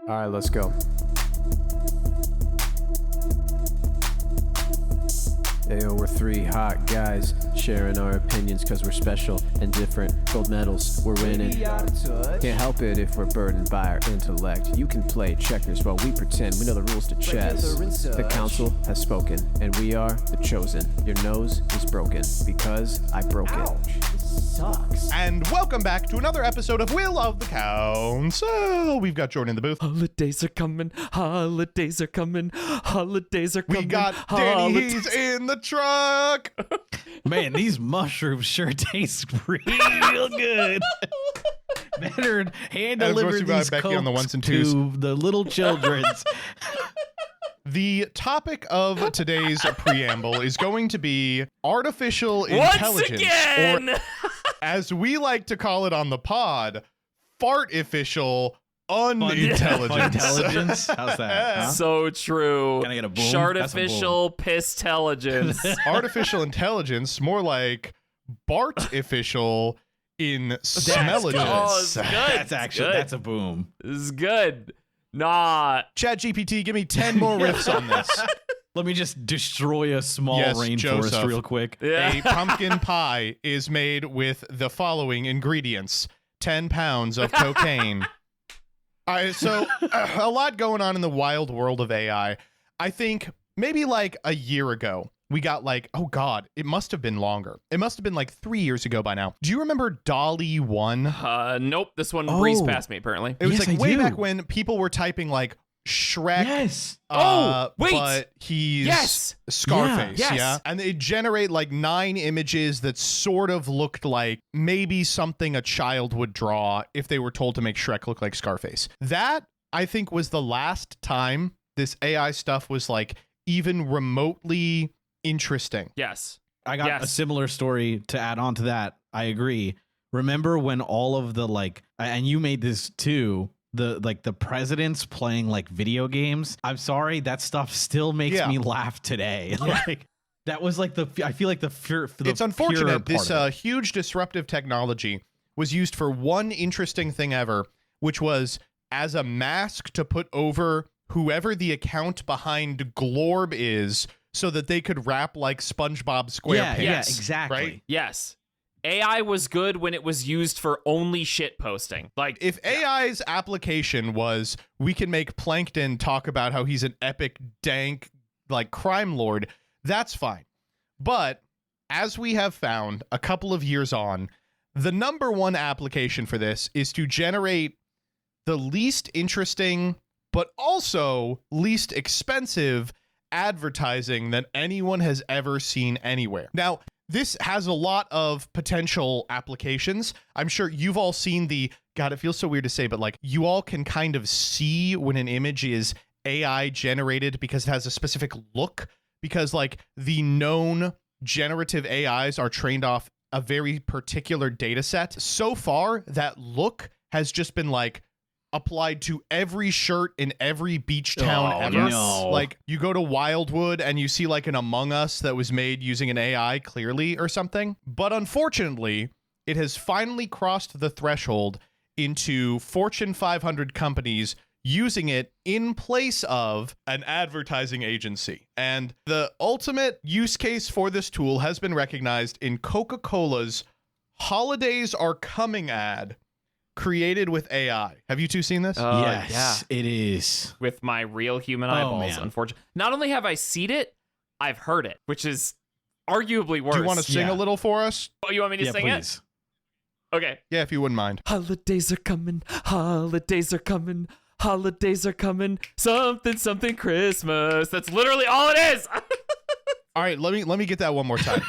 All right, let's go. Ayo, we're three hot guys sharing our opinions because we're special and different. Gold medals, we're winning. Can't help it if we're burdened by our intellect. You can play checkers while we pretend we know the rules to chess. The council has spoken, and we are the chosen. Your nose is broken because I broke it. Sucks. And welcome back to another episode of Will of the Council. We've got Jordan in the booth. Holidays are coming, holidays are coming, holidays are coming. We got Danny, he's in the truck. Man, these mushrooms sure taste real good. Better hand And of course deliver we got these Becky on the ones cokes and twos. to the little children's. The topic of today's preamble is going to be artificial Once intelligence, again! or as we like to call it on the pod, fartificial unintelligence. Intelligence? How's that? Huh? So true. Can I get a boom? Shartificial piss-telligence. Artificial intelligence, more like Bartificial in smelligence. Oh, it's good. That's a boom. This is good. Nah. ChatGPT, give me 10 more riffs on this. Let me just destroy a small Yes, rainforest Joseph. real quick. Yeah. A pumpkin pie is made with the following ingredients: 10 pounds of cocaine. All right, so a lot going on in the wild world of AI. I think maybe like a year ago, we got like, oh God, it must have been longer. It must have been like 3 years ago by now. Do you remember Dolly 1? Nope. This one Oh. breezed past me, apparently. It was Yes, like I way do. back when people were typing like Shrek. Yes. Wait. But he's Yes. Scarface, Yeah. Yes. yeah? And they generate like 9 images that sort of looked like maybe something a child would draw if they were told to make Shrek look like Scarface. That, I think, was the last time this AI stuff was like even remotely interesting. Yes. I got a Yes. similar story to add on to that. I agree. Remember when all of the and you made this too, the presidents playing like video games? I'm sorry, that stuff still makes me laugh today. Like that was like I feel like It's unfortunate this huge disruptive technology was used for one interesting thing ever, which was as a mask to put over whoever the account behind Glorb is, so that they could rap like SpongeBob SquarePants. Yeah, Yes. exactly. Right? Yes. AI was good when it was used for only shit posting. Like, If AI's application was we can make Plankton talk about how he's an epic, dank, like crime lord, that's fine. But as we have found a couple of years on, the number one application for this is to generate the least interesting, but also least expensive advertising that anyone has ever seen anywhere. Now, this has a lot of potential applications. I'm sure you've all seen God, it feels so weird to say, but like you all can kind of see when an image is AI generated because it has a specific look, because like the known generative AIs are trained off a very particular data set. So far, that look has just been like applied to every shirt in every beach town ever. no. Like you go to Wildwood and you see like an Among Us that was made using an AI clearly or something. But unfortunately, it has finally crossed the threshold into Fortune 500 companies using it in place of an advertising agency. And the ultimate use case for this tool has been recognized in Coca-Cola's Holidays Are Coming ad, created with AI. Have you two seen this? Yes, it is. with my real human Oh, eyeballs, man. unfortunately. Not only have I seen it, I've heard it, which is arguably worse. Do you want to sing Yeah. a little for us? Oh, you want me to Yeah, sing please. it? Okay. Yeah, if you wouldn't mind. Holidays are coming, holidays are coming, holidays are coming, something, something Christmas. That's literally all it is. All right, let me get that one more time.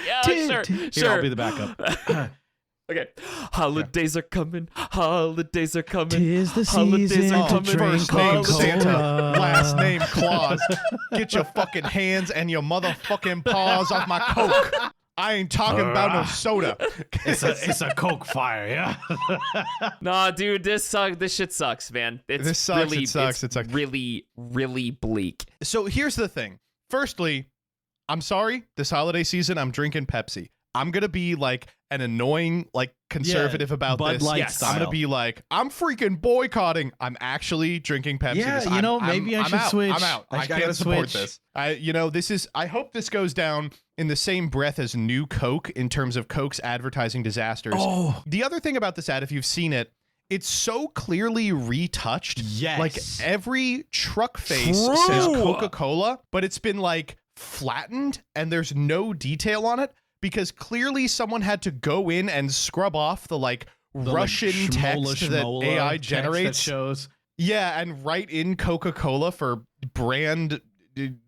Yeah, sure, Here, I'll be the backup. Okay. Holidays are coming, holidays are coming. Tis the holidays season are to coming. drink First name Coca-Cola. Santa, last name Claus. Get your fucking hands and your motherfucking paws off my Coke. I ain't talking about no soda. It's a Coke fire, yeah. Nah, dude, this shit sucks, man. It's This sucks, really, it sucks, it's it sucks. really, really bleak. So here's the thing. Firstly, I'm sorry, this holiday season I'm drinking Pepsi. I'm going to be like an annoying, like conservative about Bud this. Light Yes. I'm going to style. be like, I'm freaking boycotting. I'm actually drinking Pepsi. Yeah, This- maybe I I'm should out. switch. I'm out. I gotta can't support switch. this. I hope this goes down in the same breath as New Coke in terms of Coke's advertising disasters. Oh, The other thing about this ad, if you've seen it, it's so clearly retouched. yes. Like every truck face True. says Coca-Cola, but it's been like flattened and there's no detail on it because clearly someone had to go in and scrub off the like The, Russian text that schmola AI text generates. that shows. Yeah, and write in Coca-Cola for brand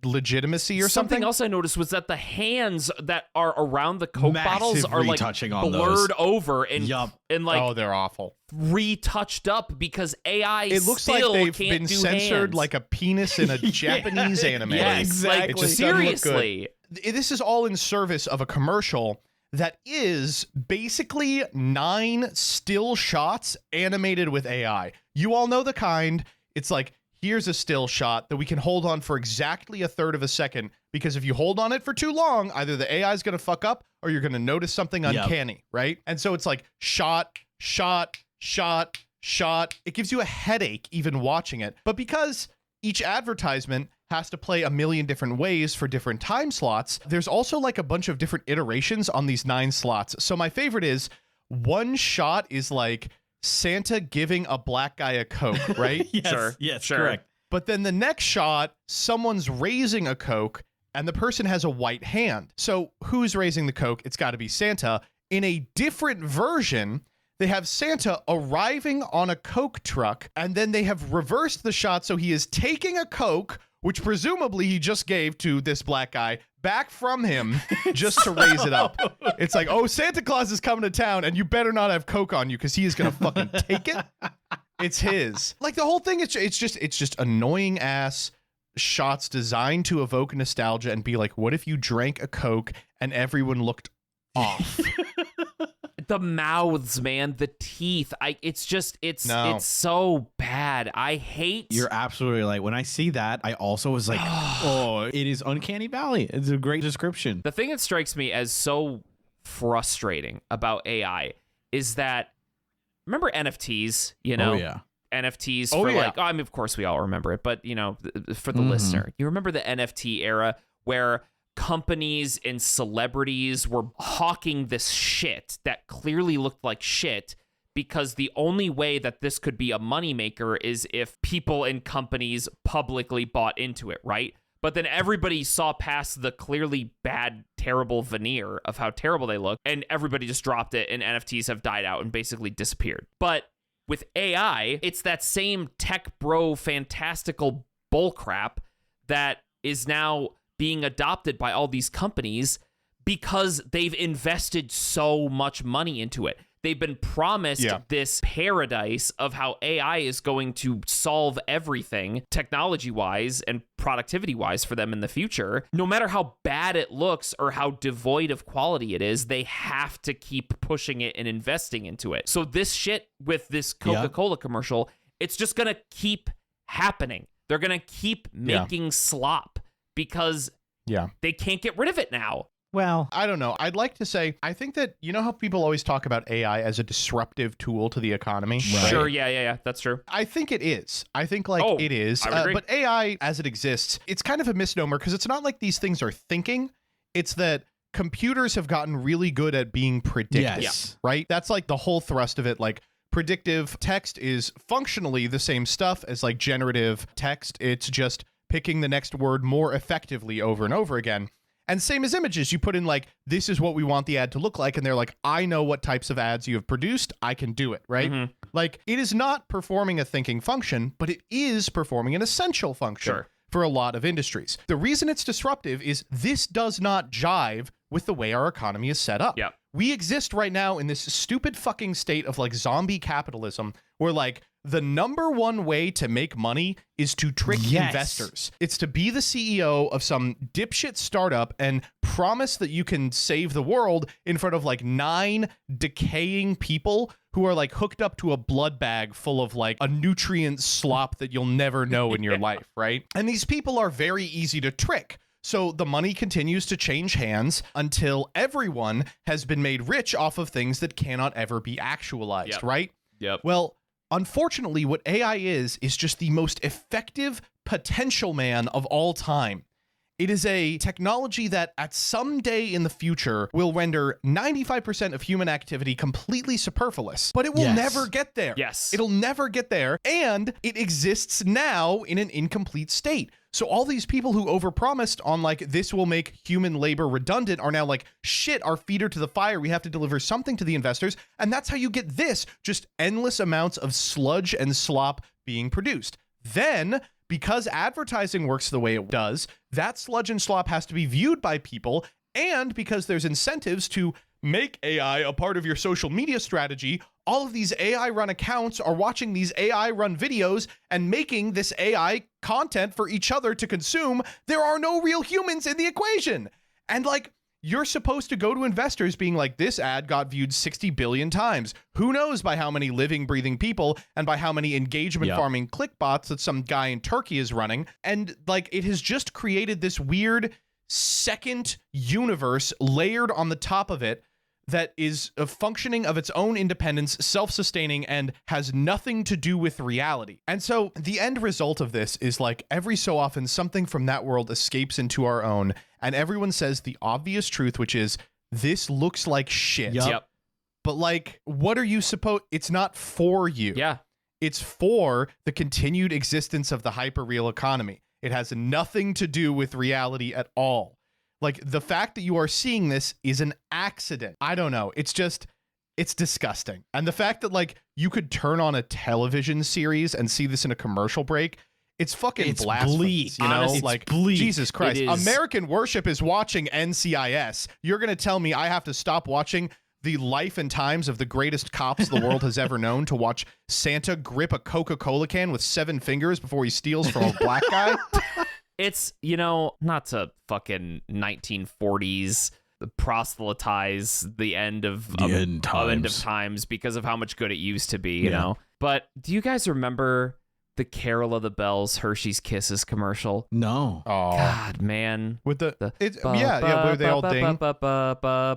legitimacy or Something something. else I noticed was that the hands that are around the Coke Massive bottles are like retouching on blurred those. over and Yup. and like Oh, they're awful. retouched up because AI It looks like still they've can't been do censored hands. like a penis in a Japanese anime. Yes, exactly. It just doesn't look good. seriously. This is all in service of a commercial that is basically 9 still shots animated with AI. You all know the kind. It's like, here's a still shot that we can hold on for exactly a third of a second, because if you hold on it for too long, either the AI is going to fuck up or you're going to notice something Yep. uncanny, right? And so it's like shot, shot, shot, shot. It gives you a headache even watching it. But because each advertisement has to play a million different ways for different time slots, there's also like a bunch of different iterations on these 9 slots. So my favorite is one shot is like Santa giving a black guy a Coke, right? Yes, Sure, yes, sure. correct. But then the next shot, someone's raising a Coke and the person has a white hand. So who's raising the Coke? It's got to be Santa. In a different version, they have Santa arriving on a Coke truck, and then they have reversed the shot so he is taking a Coke, which presumably he just gave to this black guy, back from him just to raise it up. It's like, oh, Santa Claus is coming to town and you better not have Coke on you because he is going to fucking take it. It's his. Like the whole thing, it's just annoying ass shots designed to evoke nostalgia and be like, what if you drank a Coke and everyone looked off? The mouths, man, the teeth. It's No. so bad. I hate. You're absolutely right. When I see that, I also was like, oh, it is Uncanny Valley. It's a great description. The thing that strikes me as so frustrating about AI is that, remember NFTs, you know? Oh, yeah. NFTs Oh, for yeah. like, I mean, of course we all remember it, but you know, for the listener, you remember the NFT era where companies and celebrities were hawking this shit that clearly looked like shit because the only way that this could be a moneymaker is if people and companies publicly bought into it, right? But then everybody saw past the clearly bad, terrible veneer of how terrible they look, and everybody just dropped it, and NFTs have died out and basically disappeared. But with AI, it's that same tech bro fantastical bullcrap that is now being adopted by all these companies because they've invested so much money into it. They've been promised this paradise of how AI is going to solve everything technology-wise and productivity-wise for them in the future. No matter how bad it looks or how devoid of quality it is, they have to keep pushing it and investing into it. So this shit with this Coca-Cola commercial, it's just going to keep happening. They're going to keep making slop because they can't get rid of it now. Well, I don't know. I'd like to say, I think that, you know how people always talk about AI as a disruptive tool to the economy? Right. Sure, yeah, that's true. I think it is. I think like Oh, it is. I would agree. But AI as it exists, it's kind of a misnomer because it's not like these things are thinking. It's that computers have gotten really good at being predictive, yes. right? That's like the whole thrust of it. Like predictive text is functionally the same stuff as like generative text. It's just picking the next word more effectively over and over again. And same as images, you put in like, this is what we want the ad to look like. And they're like, I know what types of ads you have produced. I can do it, right? Mhm. Like it is not performing a thinking function, but it is performing an essential function Sure. for a lot of industries. The reason it's disruptive is this does not jive with the way our economy is set up. Yep. We exist right now in this stupid fucking state of like zombie capitalism where like the number one way to make money is to trick Yes. investors. It's to be the CEO of some dipshit startup and promise that you can save the world in front of like 9 decaying people who are like hooked up to a blood bag full of like a nutrient slop that you'll never know in your life, right? And these people are very easy to trick. So the money continues to change hands until everyone has been made rich off of things that cannot ever be actualized, right? Yep. Well, unfortunately, what AI is just the most effective potential man of all time. It is a technology that at some day in the future will render 95% of human activity completely superfluous, but it will never get there. Yes. It'll never get there, and it exists now in an incomplete state. So all these people who overpromised on like, this will make human labor redundant are now like, shit, our feet are to the fire. We have to deliver something to the investors. And that's how you get this, just endless amounts of sludge and slop being produced. Then, because advertising works the way it does, that sludge and slop has to be viewed by people, and because there's incentives to make AI a part of your social media strategy, all of these AI-run accounts are watching these AI-run videos and making this AI content for each other to consume. There are no real humans in the equation. And like, you're supposed to go to investors being like, this ad got viewed 60 billion times. Who knows by how many living, breathing people and by how many engagement farming click bots that some guy in Turkey is running. And like, it has just created this weird second universe layered on the top of it that is a functioning of its own independence, self-sustaining, and has nothing to do with reality. And so the end result of this is like every so often something from that world escapes into our own, and everyone says the obvious truth, which is this looks like shit. Yep. But like, what are you supposed? It's not for you. Yeah. It's for the continued existence of the hyperreal economy. It has nothing to do with reality at all. Like, the fact that you are seeing this is an accident. I don't know. It's just, it's disgusting. And the fact that, like, you could turn on a television series and see this in a commercial break, it's fucking blasphemous. Bleak. You know, Honestly, like, bleak. Jesus Christ. It is. American Worship is watching NCIS. You're going to tell me I have to stop watching the life and times of the greatest cops the world has ever known to watch Santa grip a Coca-Cola can with 7 fingers before he steals from a black guy? It's, you know, not to fucking 1940s proselytize the end of times because of how much good it used to be, you know. But do you guys remember the Carol of the Bells Hershey's Kisses commercial? No. Oh, God, man. with where they all ding. Do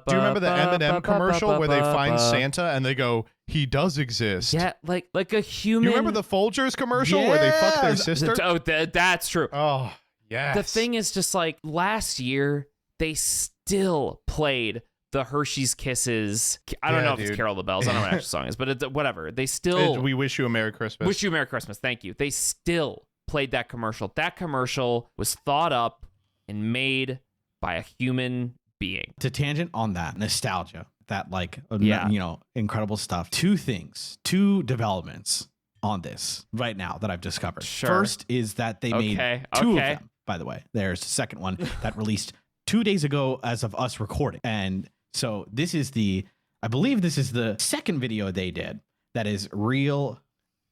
you remember the M&M commercial where they find Santa and they go, he does exist? Yeah, like a human. You remember the Folgers commercial where they fuck their sister? Oh, that's true. Oh, yes. The thing is just like last year, they still played the Hershey's Kisses. I don't know if it's Carol of the Bells. I don't know what the actual song is, but whatever. They still. We wish you a Merry Christmas. Wish you a Merry Christmas. Thank you. They still played that commercial. That commercial was thought up and made by a human being. To tangent on that, nostalgia, that like, you know, incredible stuff. Two developments on this right now that I've discovered. Sure. First is that they made two of them, by the way. There's a second one that released 2 days ago as of us recording. And so this is I believe this is the second video they did that is real.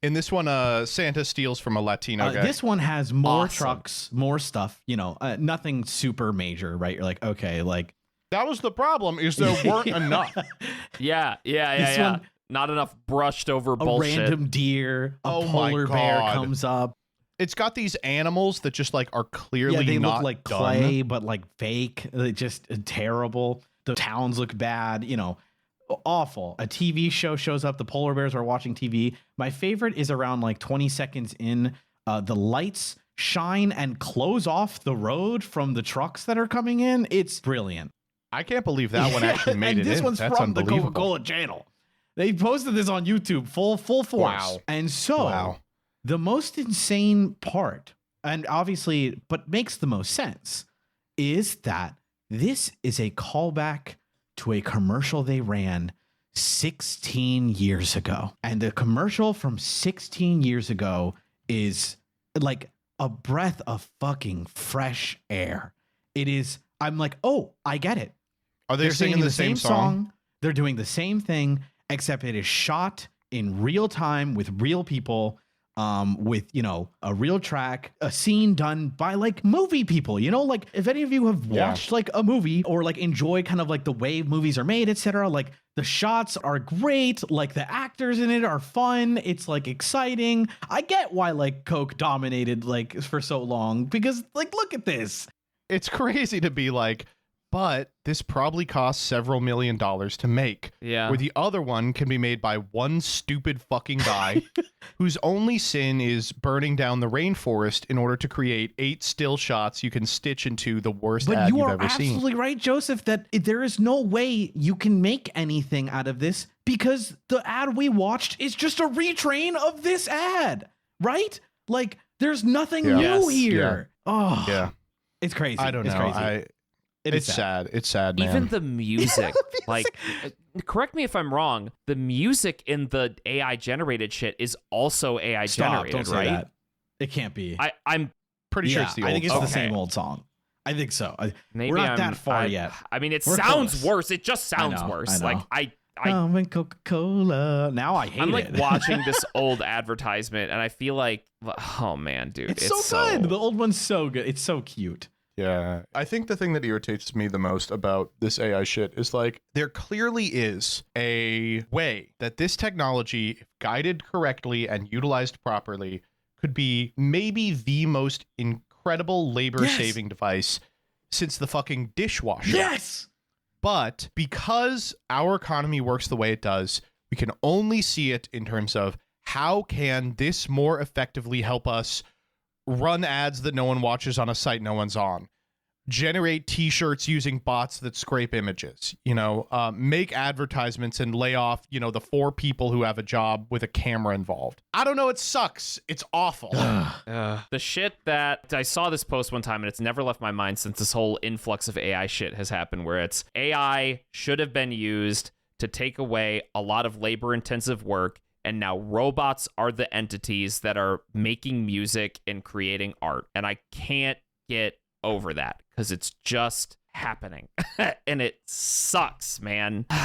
In this one, Santa steals from a Latino guy. This one has more Awesome. trucks, more stuff, you know, nothing super major, right? You're like, okay, like. That was the problem, is there weren't enough. Yeah. This one- Not enough brushed over A bullshit. random deer, a Oh my polar bear God. comes up. It's got these animals that just like are clearly Yeah, they not look like done. clay, but like fake. They just terrible. The towns look bad, you know, awful. A TV show shows up. The polar bears are watching TV. My favorite is around like 20 seconds in. The lights shine and close off the road from the trucks that are coming in. It's brilliant. I can't believe that one actually made and it this in. one's That's from the unbelievable. Coca-Cola channel. They posted this on YouTube full force. Wow. And so Wow. the most insane part, and obviously, but makes the most sense, is that this is a callback to a commercial they ran 16 years ago. And the commercial from 16 years ago is like a breath of fucking fresh air. It is, I'm like, oh, I get it. Are they singing the same song? They're doing the same thing, except it is shot in real time with real people, with, you know, a real track, a scene done by like movie people, you know, like if any of you have watched like a movie or like enjoy kind of like the way movies are made, etc., like the shots are great, like the actors in it are fun, it's like exciting. I get why like Coke dominated like for so long, because like look at this. It's crazy to be like, but this probably costs several $1 million to make. Yeah. Where the other one can be made by one stupid fucking guy whose only sin is burning down the rainforest in order to create 8 still shots you can stitch into the worst But ad you you've are ever seen. absolutely right, Joseph, that there is no way you can make anything out of this because the ad we watched is just a retrain of this ad, right? Like, there's nothing Yeah. new Yes. here. Oh, Yeah. it's crazy. I don't It's know. Crazy. It's sad. It's sad, man. Even the music, like, correct me if I'm wrong, the music in the AI generated shit is also AI Stop, generated, don't say right? that. It can't be. I'm pretty sure yeah, it's the I old think it's song. the same old song. I think so. maybe We're not I'm, that far yet. I mean, it We're sounds close. worse. It just sounds know, worse. I know. Like I And Coca-Cola. Now I hate I'm like it. watching this old advertisement, and I feel like, oh man, dude, it's so good. The old one's so good. It's so cute. Yeah. I think the thing that irritates me the most about this AI shit is like there clearly is a way that this technology, if guided correctly and utilized properly, could be maybe the most incredible labor-saving device since the fucking dishwasher. Yes. But because our economy works the way it does, we can only see it in terms of how can this more effectively help us run ads that no one watches on a site no one's on, generate t-shirts using bots that scrape images, make advertisements and lay off, the 4 people who have a job with a camera involved. I don't know. It sucks. It's awful. The shit that I saw this post one time, and it's never left my mind since this whole influx of AI shit has happened, where it's AI should have been used to take away a lot of labor intensive work. And now robots are the entities that are making music and creating art. And I can't get over that because it's just happening. And it sucks, man. All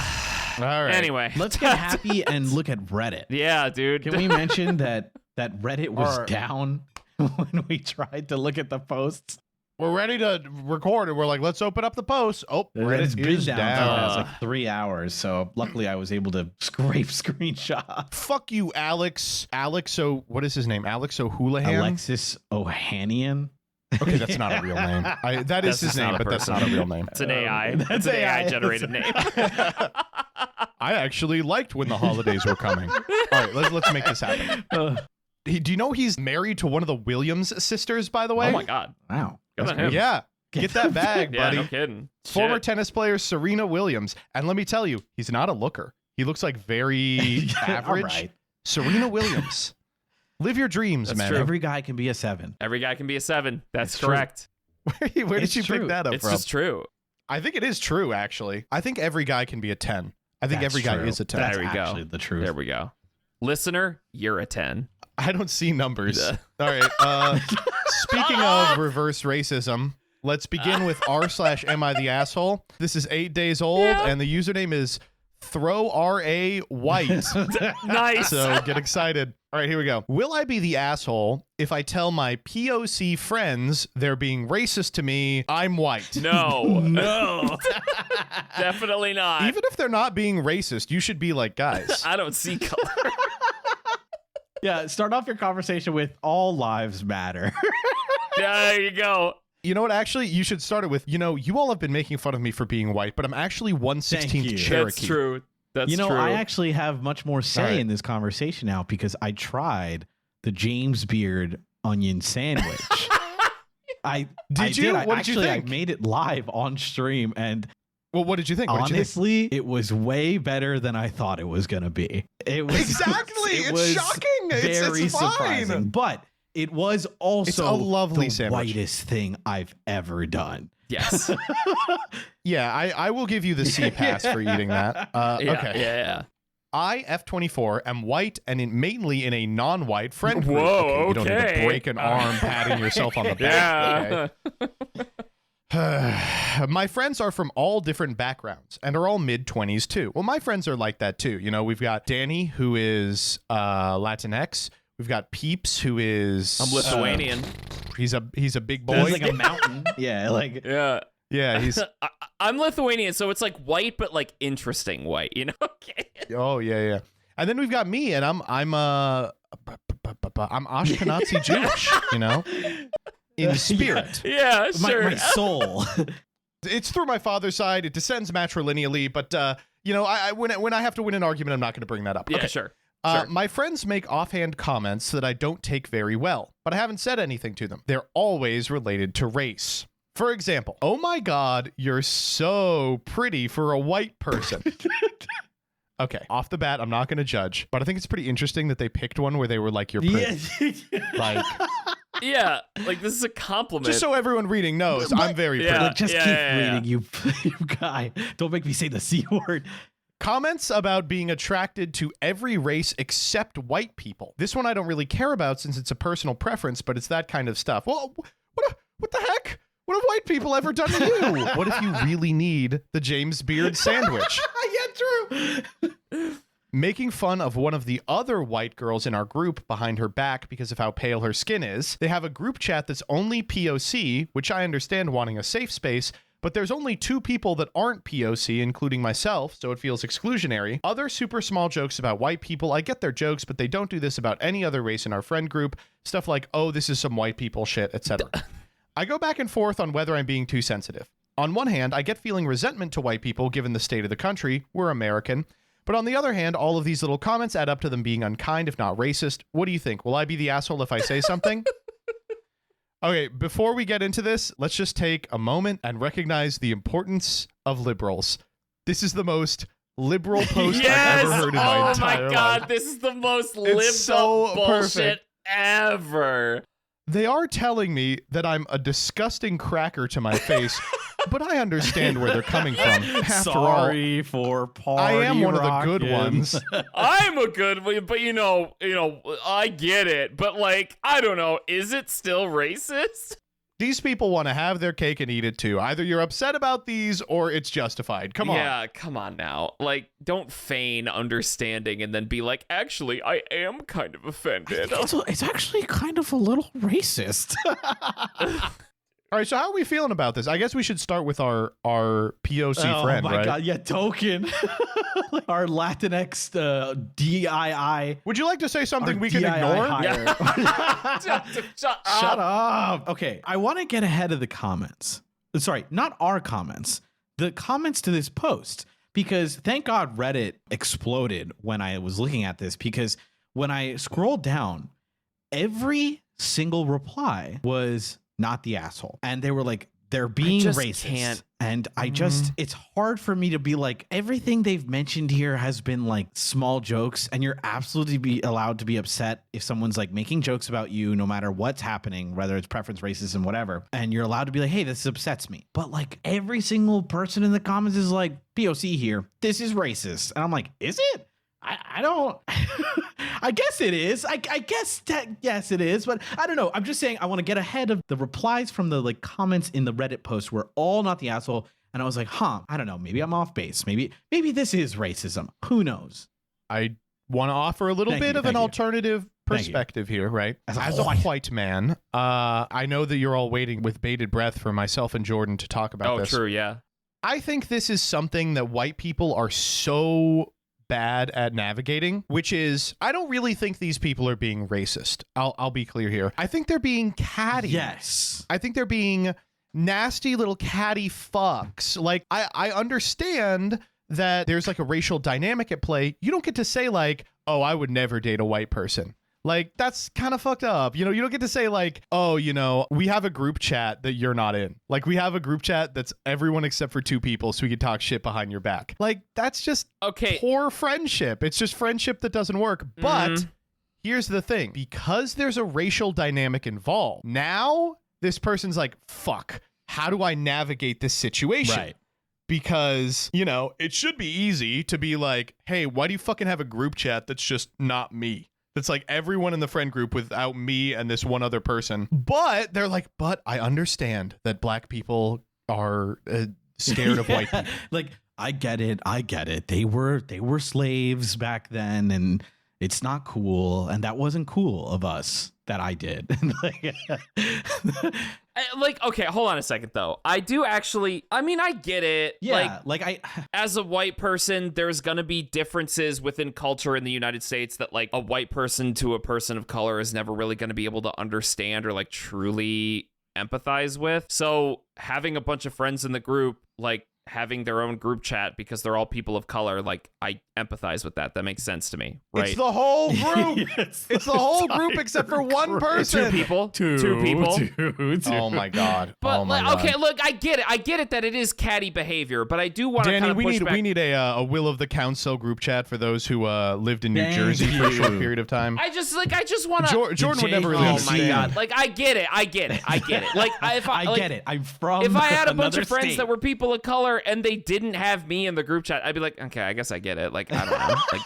right. Anyway. Let's get happy and look at Reddit. Yeah, dude. Can we mention that Reddit was Or- down when we tried to look at the posts? We're ready to record and we're like, let's open up the post. Oh, Reddit's Reddit been is down for down. the past like 3 hours, so luckily I was able to scrape screenshots. Fuck you, Alex. What is his name? Alex O'Houlihan? Alexis Ohanian. Okay, that's not a real name. That is That's his not name, a but that's person. not a real name. It's an AI. That's It's an AI. AI generated name. I actually liked when the holidays were coming. All right, let's make this happen. Do you know he's married to one of the Williams sisters, by the way? Oh my God. Wow. Good That's on him. great. Yeah. Get that bag, Yeah, buddy. no kidding. Former Shit. tennis player Serena Williams. And let me tell you, he's not a looker. He looks like very average. All right. Serena Williams. Live your dreams, That's man. true. Every guy can be a 7. Every guy can be a 7. That's It's true. correct. Where did It's you true. pick that up It's from? just true. I think it is true, actually. I think every guy can be a 10. I think That's every guy true. is a 10. That's There we go. actually the truth. There we go. Listener, you're a 10. I don't see numbers. Yeah. All right. Speaking of reverse racism, let's begin with r/am I the asshole. This is 8 days old, and the username is throwRA_white. Nice. So get excited. All right, here we go. Will I be the asshole if I tell my POC friends they're being racist to me? I'm white. No. No. Definitely not. Even if they're not being racist, you should be like, guys. I don't see color. Yeah, start off your conversation with all lives matter. There you go. You know what? Actually, you should start it with, you all have been making fun of me for being white, but I'm actually 1/16th Thank you. Cherokee. That's true. That's You know, true. I actually have much more say All right. in this conversation now because I tried the James Beard onion sandwich. Did you? What did you I think? made it live on stream, and Well, what did you think? What did you think? honestly, it was way better than I thought it was gonna be. It was Exactly. it It's was shocking. It's Very fine. surprising, but it was also It's a lovely the sandwich. whitest thing I've ever done. Yes. Yeah, I will give you the C pass for eating that. Yeah, Okay. Yeah. I, F24, am white and mainly in a non-white friend group. Whoa, You don't need okay. to break an arm patting yourself on the back. Yeah. My friends are from all different backgrounds and are all mid-20s too. Well, my friends are like that too. We've got Danny, who is Latinx. We've got Peeps, who is I'm Lithuanian. he's a big boy. It's like a mountain. Yeah, like Yeah. Yeah, he's I'm Lithuanian, so it's like white, but like interesting white, you know? Okay. oh yeah. And then we've got me, and I'm Ashkenazi Jewish. in spirit. Yeah, sure. My soul. It's through my father's side. It descends matrilineally, but when I have to win an argument, I'm not going to bring that up. Yeah, Okay. sure. My friends make offhand comments that I don't take very well, but I haven't said anything to them. They're always related to race. For example, oh my God, you're so pretty for a white person. Okay, off the bat, I'm not going to judge, but I think it's pretty interesting that they picked one where they were like, you're pretty. Like, Yeah, like this is a compliment. just so everyone reading knows, I'm very pretty. Like, just keep reading, you guy. Don't make me say the C word. Comments about being attracted to every race except white people. This one I don't really care about since it's a personal preference, but it's that kind of stuff. Well, what the heck? What have white people ever done to you? What if you really need the James Beard sandwich? Yeah, true. Making fun of one of the other white girls in our group behind her back because of how pale her skin is. They have a group chat that's only POC, which I understand wanting a safe space, but there's only 2 people that aren't POC, including myself, so it feels exclusionary. Other super small jokes about white people. I get their jokes, but they don't do this about any other race in our friend group. Stuff like, oh, this is some white people shit, etc. I go back and forth on whether I'm being too sensitive. On one hand, I get feeling resentment to white people given the state of the country. We're American. But on the other hand, all of these little comments add up to them being unkind, if not racist. What do you think? Will I be the asshole if I say something? Okay, before we get into this, let's just take a moment and recognize the importance of liberals. This is the most liberal post I've ever heard in my entire life. Oh my God, this is the most lived up bullshit ever. They are telling me that I'm a disgusting cracker to my face, but I understand where they're coming from. After Sorry for party I am one of the good rockin'. ones. I'm a good one, but you know, I get it. But like, I don't know, is it still racist? These people want to have their cake and eat it too. Either you're upset about these or it's justified. Come on. Yeah, come on now. Like, don't feign understanding and then be like, actually, I am kind of offended. It's actually kind of a little racist. All right, so how are we feeling about this? I guess we should start with our POC friend, Oh my right? God, yeah, token. Our Latinx DII. Would you like to say something Our we can DII ignore? hire. Shut Shut up. Okay, I want to get ahead of the comments. Sorry, not our comments. The comments to this post. Because thank God Reddit exploded when I was looking at this. Because when I scrolled down, every single reply was not the asshole. And they were like, they're being racist. Can't. And I just, it's hard for me to be like, everything they've mentioned here has been like small jokes, and you're absolutely be allowed to be upset if someone's like making jokes about you, no matter what's happening, whether it's preference, racism, whatever. And you're allowed to be like, hey, this upsets me. But like every single person in the comments is like, POC here, this is racist. And I'm like, is it? I don't, I guess it is. I guess that, yes, it is. But I don't know. I'm just saying I want to get ahead of the replies from the like comments in the Reddit post were all not the asshole. And I was like, I don't know. Maybe I'm off base. Maybe this is racism. Who knows? I want to offer a little bit of an alternative perspective here, right? As a white man, I know that you're all waiting with bated breath for myself and Jordan to talk about this. Oh, true, yeah. I think this is something that white people are so bad at navigating, which is, I don't really think these people are being racist. I'll be clear here. I think they're being catty. Yes. I think they're being nasty little catty fucks. Like, I understand that there's like a racial dynamic at play. You don't get to say like, oh, I would never date a white person. Like, that's kind of fucked up. You know, you don't get to say like, oh, you know, we have a group chat that you're not in. Like, we have a group chat that's everyone except for 2 people so we can talk shit behind your back. Like, that's just poor friendship. It's just friendship that doesn't work. But here's the thing. Because there's a racial dynamic involved, now this person's like, fuck, how do I navigate this situation? Right. Because, you know, it should be easy to be like, hey, why do you fucking have a group chat that's just not me? That's like everyone in the friend group without me and this one other person. But they're like, but I understand that black people are scared of white people. Like, I get it. They were slaves back then, and it's not cool. And that wasn't cool of us that I did. Like, okay, hold on a second, though. I do actually, I mean, I get it. Yeah, as a white person, there's going to be differences within culture in the United States that, like, a white person to a person of color is never really going to be able to understand or, like, truly empathize with. So having a bunch of friends in the group, like having their own group chat because they're all people of color, like I empathize with that. That makes sense to me, right? It's the whole group. It's the whole group except for one person. Two people. Two people. Oh my god. But oh my god. okay, look, I get it. I get it that it is catty behavior, but I do want to Danny, kind of push back. we need a will of the council group chat for those who lived in New Jersey for a short period of time. I just want to. Jordan would never really Oh my understand. god! Like I get it. Like I get it. I'm from. If I had a bunch another of friends state. that were people of color and they didn't have me in the group chat, I'd be like, okay, I guess I get it. Like I don't know. Like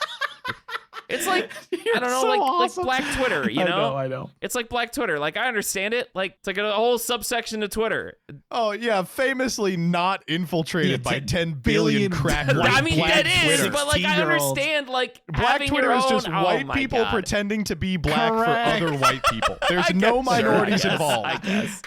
it's like I don't know, so like awesome. Black Twitter. You know? I know. It's like Black Twitter. Like I understand it. Like it's like a whole subsection to Twitter. Oh yeah, famously not infiltrated by 10 billion crack I white mean, black that is, Twitter. but like I 16-year-olds. understand like Black having Twitter your is own, just white my people God. pretending to be black Correct. for other white people. There's I no guess, minorities sure, I guess, involved. I guess.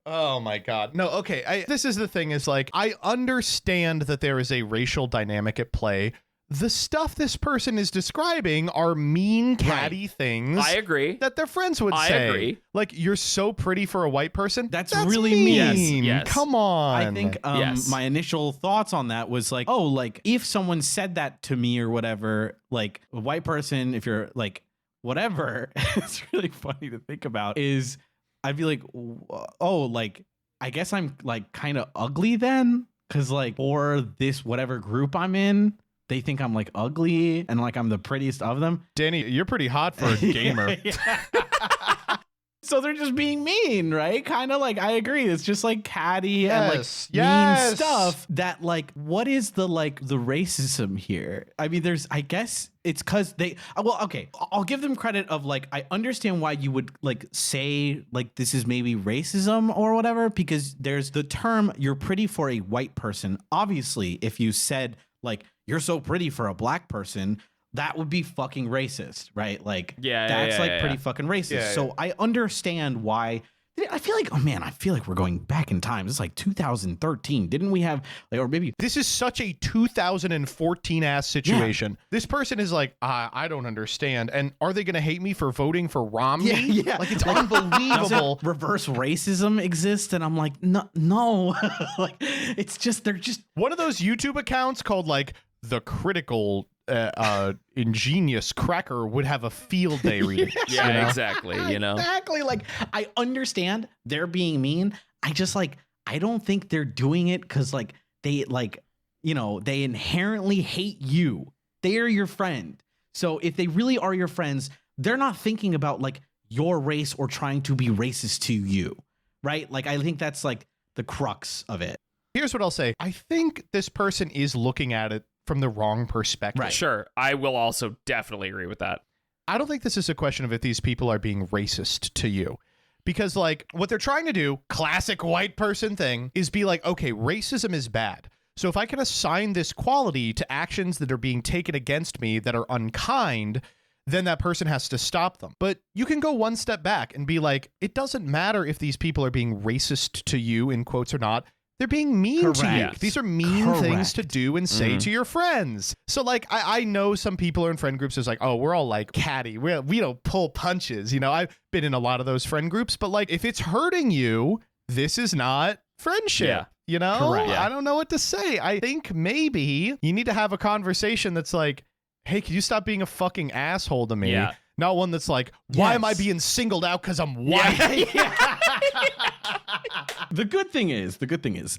Oh my god. No, okay. This is the thing is like I understand that there is a racial dynamic at play. The stuff this person is describing are mean catty things. I agree. That their friends would I say. agree. Like you're so pretty for a white person. That's really mean. Yes. Come on. I think Yes. my initial thoughts on that was like, oh, like if someone said that to me or whatever, like a white person, if you're like whatever, it's really funny to think about is I'd be like, oh, like I guess I'm like kind of ugly then, because like for this whatever group I'm in, they think I'm like ugly and like I'm the prettiest of them. Danny, you're pretty hot for a gamer. So they're just being mean, right? Kind of like, I agree. It's just like catty and like Yes. mean stuff that like, what is the like the racism here? I mean, there's, I guess it's because they, well, okay, I'll give them credit of like, I understand why you would like say like this is maybe racism or whatever, because there's the term you're pretty for a white person. Obviously, if you said like, you're so pretty for a black person, that would be fucking racist, right? Like, that's pretty fucking racist. Yeah, so I understand why. I feel like, oh man, I feel like we're going back in time. It's like 2013. Didn't we have, like, or maybe This is such a 2014 ass situation. This person is like, I don't understand. And are they going to hate me for voting for Romney? Yeah. Like it's doesn't unbelievable. reverse racism exist? And I'm like, no, like it's just, they're just, One of those YouTube accounts called like the critical ingenious cracker would have a field day reading. Yeah, you know? exactly. You know, exactly. Like, I understand they're being mean. I just like, I don't think they're doing it because like they like, you know, they inherently hate you. They are your friend. So if they really are your friends, they're not thinking about like your race or trying to be racist to you, right? Like, I think that's like the crux of it. Here's what I'll say. I think this person is looking at it from the wrong perspective. Right. sure. I will also definitely agree with that. I don't think this is a question of if these people are being racist to you. Because, like, what they're trying to do, classic white person thing, is be like, okay, racism is bad. So if I can assign this quality to actions that are being taken against me that are unkind, then that person has to stop them. But you can go one step back and be like, it doesn't matter if these people are being racist to you, in quotes or not. They're being mean to you. Correct. These are mean things Correct. to do and say to your friends. So, like, I know some people are in friend groups who's like, oh, we're all like catty. We don't pull punches. You know, I've been in a lot of those friend groups. But, like, if it's hurting you, this is not friendship. Yeah. You know? Correct. I don't know what to say. I think maybe you need to have a conversation that's like, hey, can you stop being a fucking asshole to me? Yeah. Not one that's like, why am I Yes. being singled out because I'm white? The good thing is,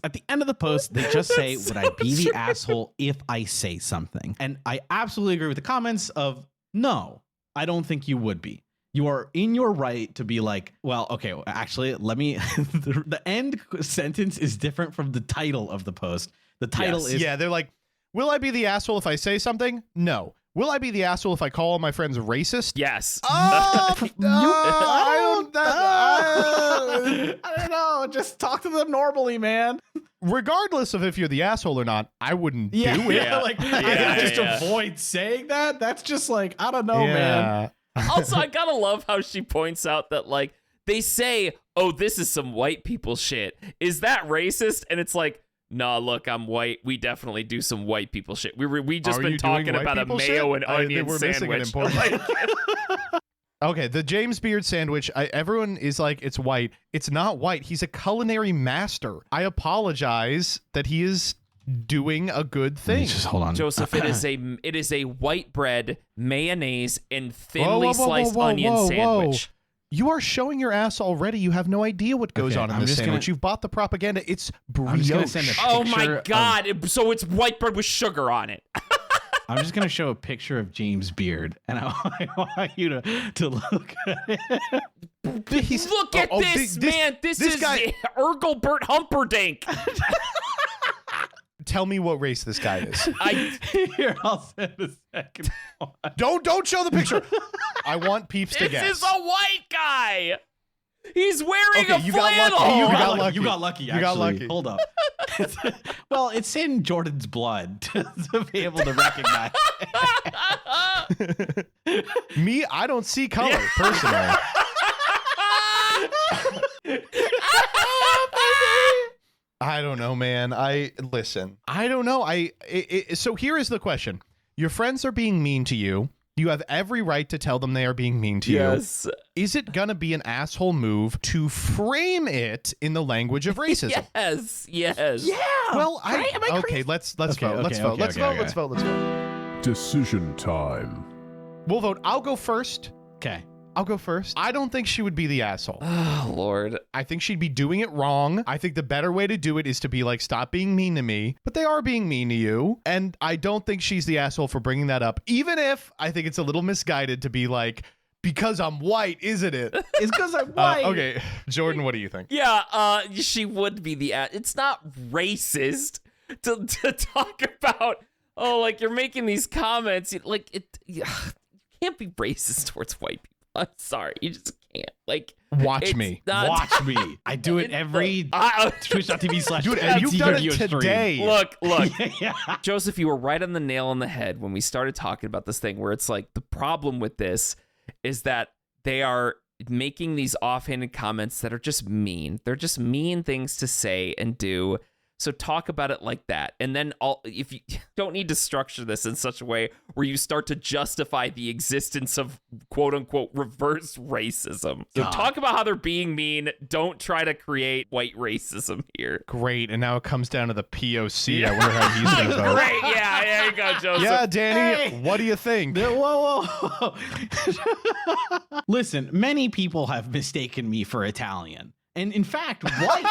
at the end of the post, they just say, would I be the asshole if I say something? And I absolutely agree with the comments of, no, I don't think you would be. You are in your right to be like, well, okay, actually, let me, the end sentence is different from the title of the post. The title Yes. is, Yeah, they're like, will I be the asshole if I say something? No. Will I be the asshole if I call all my friends racist? Yes. I don't know, just talk to them normally, man. Regardless of if you're the asshole or not, I wouldn't do it. Yeah. Like, I Yeah, can just yeah. avoid saying that. That's just like, I don't know, man. Also, I gotta love how she points out that like they say, "Oh, this is some white people shit." Is that racist? And it's like, nah, look, I'm white. We definitely do some white people shit. We just Are been you talking doing white about a people mayo shit? and onion we're missing an sandwich. important- Like, Okay, the James Beard sandwich, everyone is like, it's white. It's not white. He's a culinary master. I apologize that he is doing a good thing. Just hold on. Joseph, it is a white bread, mayonnaise, and thinly sliced onion sandwich. You are showing your ass already. You have no idea what goes on in this sandwich. You've bought the propaganda. It's brioche. Oh my God. So it's white bread with sugar on it. I'm just going to show a picture of James Beard, and I want you to look at it. Look at this, man. This is guy, Ergelbert Humperdinck. Tell me what race this guy is. Here, I'll send a second one. Don't show the picture. I want peeps to guess. This is a white guy. He's wearing a you flannel. got lucky. You got lucky. You got lucky. You got lucky. Hold up. Well, it's in Jordan's blood to be able to recognize. Me, I don't see color personally. I don't know, man. Listen. I don't know. So here is the question. Your friends are being mean to you. You have every right to tell them they are being mean to you. Is it going to be an asshole move to frame it in the language of racism? Yes. Yeah. Well, okay, let's vote. Let's vote. Decision time. We'll vote. I'll go first. Okay. I'll go first. I don't think she would be the asshole. Oh, Lord. I think she'd be doing it wrong. I think the better way to do it is to be like, stop being mean to me. But they are being mean to you. And I don't think she's the asshole for bringing that up. Even if I think it's a little misguided to be like, because I'm white, isn't it? It's because I'm white. Okay. Jordan, what do you think? Yeah, she would be it's not racist to talk about, like you're making these comments. Like, you can't be racist towards white people. I'm sorry, you just can't. Like, watch me. Watch me. I do it every twitch.tv/ Dude, and you've done it today. Look. Yeah. Joseph, you were right on the nail on the head when we started talking about this thing where it's like the problem with this is that they are making these offhanded comments that are just mean. They're just mean things to say and do. So talk about it like that. And then if you don't need to structure this in such a way where you start to justify the existence of quote unquote reverse racism. So talk about how they're being mean. Don't try to create white racism here. Great. And now it comes down to the POC. I wonder how he's going to vote. Great. Yeah, there you go, Joseph. Yeah, Danny, what do you think? Whoa. Listen, many people have mistaken me for Italian. And in fact, white.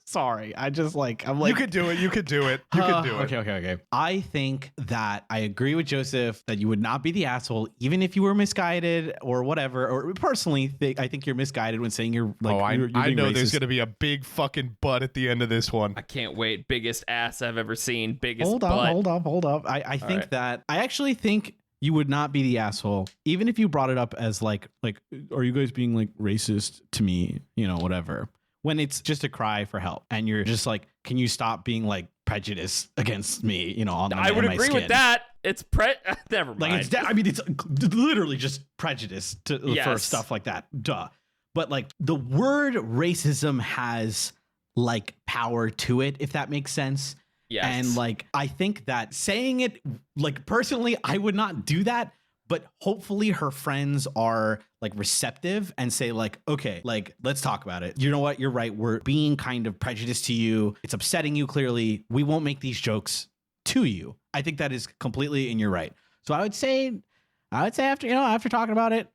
Sorry, I'm like. You could do it. You could do it. Okay. I think that I agree with Joseph that you would not be the asshole, even if you were misguided or whatever. Or personally, I think you're misguided when saying you're like. I know racist. There's gonna be a big fucking butt at the end of this one. I can't wait. Biggest ass I've ever seen. Biggest. Hold up. I think that I actually think you would not be the asshole, even if you brought it up as like, are you guys being like racist to me? You know, whatever. When it's just a cry for help and you're just like, can you stop being like prejudiced against me? You know, on I would agree with that. It's never mind. Like it's literally just prejudice for stuff like that. Duh. But like the word racism has like power to it, if that makes sense. Yes. And like, I think that saying it, like personally, I would not do that. But hopefully her friends are like receptive and say like, okay, like, let's talk about it. You know what? You're right. We're being kind of prejudiced to you. It's upsetting you clearly. We won't make these jokes to you. I think that is completely in your right. So I would say after talking about it,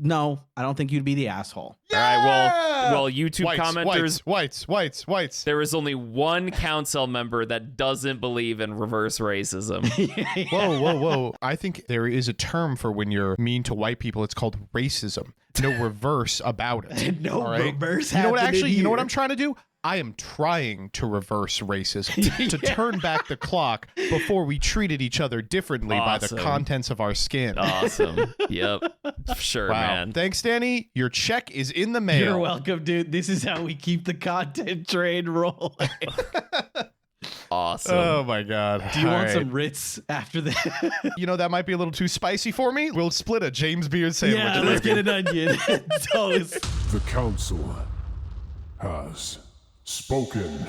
no, I don't think you'd be the asshole. Yeah! All right, well, YouTube commenters, whites. There is only one council member that doesn't believe in reverse racism. Whoa. I think there is a term for when you're mean to white people. It's called racism. No reverse about it. No reverse. You know what? Actually, you know what I'm trying to do? I am trying to reverse racism, to turn back the clock before we treated each other differently by the contents of our skin. Awesome. Yep. Sure, wow. man. Thanks, Danny. Your check is in the mail. You're welcome, dude. This is how we keep the content train rolling. Awesome. Oh, my God. Do you want some Ritz after that? You know, that might be a little too spicy for me. We'll split a James Beard sandwich. Yeah, let's get an onion. Toast. The council has spoken.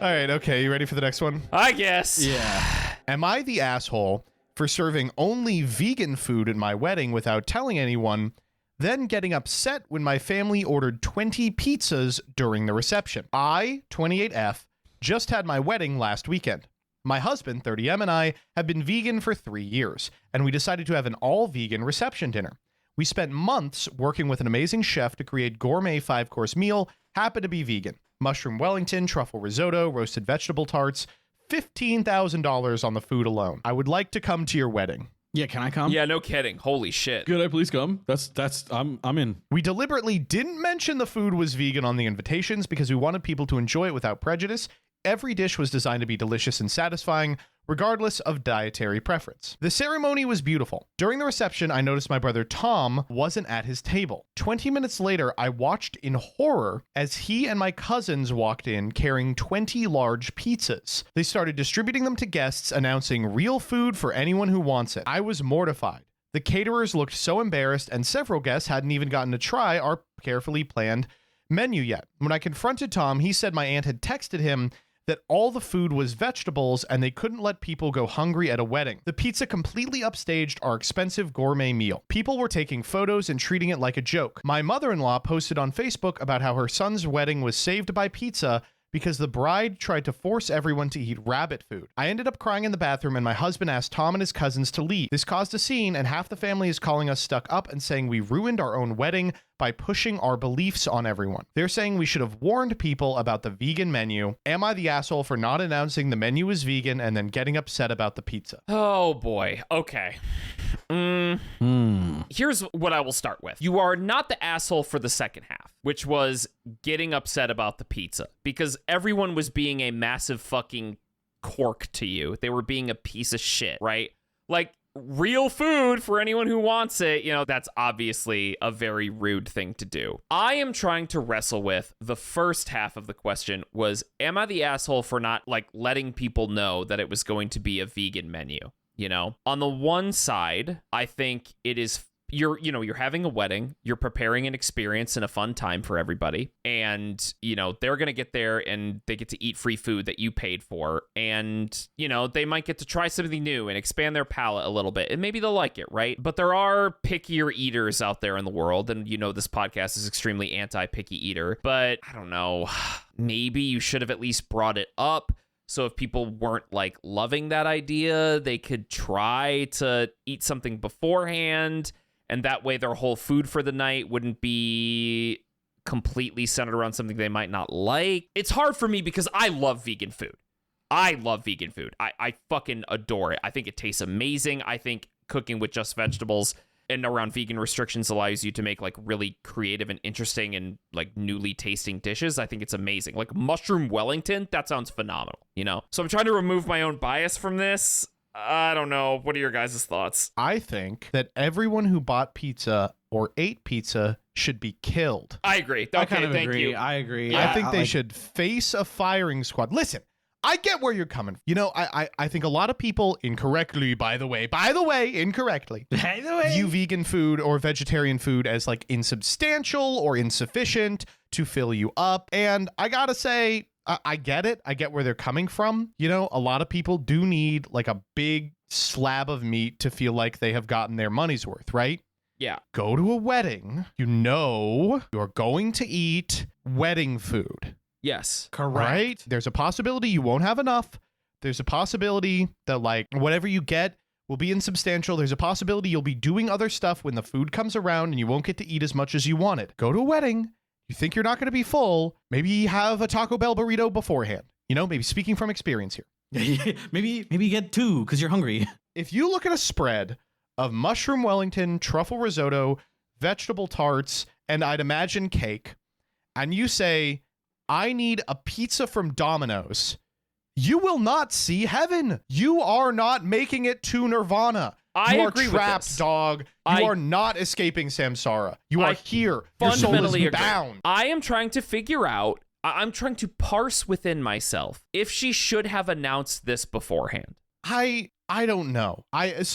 All right, okay. You ready for the next one? I guess. Yeah. Am I the asshole for serving only vegan food at my wedding without telling anyone, then getting upset when my family ordered 20 pizzas during the reception. I, 28F, just had my wedding last weekend. My husband, 30M, and I have been vegan for 3 years, and we decided to have an all-vegan reception dinner. We spent months working with an amazing chef to create gourmet 5-course meal, happened to be vegan. Mushroom Wellington, truffle risotto, roasted vegetable tarts, $15,000 on the food alone. I would like to come to your wedding. Yeah, can I come? Yeah, no kidding. Holy shit. Could I please come? I'm in. We deliberately didn't mention the food was vegan on the invitations because we wanted people to enjoy it without prejudice. Every dish was designed to be delicious and satisfying, regardless of dietary preference. The ceremony was beautiful. During the reception, I noticed my brother Tom wasn't at his table. 20 minutes later, I watched in horror as he and my cousins walked in carrying 20 large pizzas. They started distributing them to guests, announcing real food for anyone who wants it. I was mortified. The caterers looked so embarrassed, and several guests hadn't even gotten to try our carefully planned menu yet. When I confronted Tom, he said my aunt had texted him that all the food was vegetables and they couldn't let people go hungry at a wedding. The pizza completely upstaged our expensive gourmet meal. People were taking photos and treating it like a joke. My mother-in-law posted on Facebook about how her son's wedding was saved by pizza because the bride tried to force everyone to eat rabbit food. I ended up crying in the bathroom and my husband asked Tom and his cousins to leave. This caused a scene and half the family is calling us stuck up and saying we ruined our own wedding by pushing our beliefs on everyone. They're saying we should have warned people about the vegan menu. Am I the asshole for not announcing the menu is vegan and then getting upset about the pizza? Oh boy. Okay. Here's what I will start with. You are not the asshole for the second half, which was getting upset about the pizza, because everyone was being a massive fucking cork to you. They were being a piece of shit, right? Like, real food for anyone who wants it, that's obviously a very rude thing to do. I am trying to wrestle with the first half of the question was, am I the asshole for not letting people know that it was going to be a vegan menu? On the one side, I think it is you're having a wedding, you're preparing an experience and a fun time for everybody, and they're gonna get there and they get to eat free food that you paid for, and they might get to try something new and expand their palate a little bit, and maybe they'll like it, right? But there are pickier eaters out there in the world, and this podcast is extremely anti-picky eater, but I don't know, maybe you should have at least brought it up. So if people weren't loving that idea, they could try to eat something beforehand, and that way their whole food for the night wouldn't be completely centered around something they might not like. It's hard for me because I love vegan food. I fucking adore it. I think it tastes amazing. I think cooking with just vegetables and around vegan restrictions allows you to make really creative and interesting and newly tasting dishes. I think it's amazing. Mushroom Wellington, that sounds phenomenal, So I'm trying to remove my own bias from this. I don't know. What are your guys' thoughts? I think that everyone who bought pizza or ate pizza should be killed. I agree. Okay, I kind of thank agree. you. I agree. I think they should face a firing squad. Listen, I get where you're coming from. I think a lot of people incorrectly, by the way, incorrectly, view vegan food or vegetarian food as insubstantial or insufficient to fill you up. And I gotta say, I get it. I get where they're coming from. A lot of people do need a big slab of meat to feel like they have gotten their money's worth, right? Yeah. Go to a wedding. You're going to eat wedding food. Yes. Correct. Right? There's a possibility you won't have enough. There's a possibility that whatever you get will be insubstantial. There's a possibility you'll be doing other stuff when the food comes around and you won't get to eat as much as you wanted. Go to a wedding. You think you're not going to be full. Maybe have a Taco Bell burrito beforehand. Maybe speaking from experience here. maybe get 2 because you're hungry. If you look at a spread of mushroom Wellington, truffle risotto, vegetable tarts, and I'd imagine cake, and you say, I need a pizza from Domino's, you will not see heaven. You are not making it to Nirvana. I you are agree trapped, with this. dog. You are not escaping samsara. You are here. Your soul is Fundamentally agree. bound. I am trying to figure out, I'm trying to parse within myself if she should have announced this beforehand. I don't know. Let's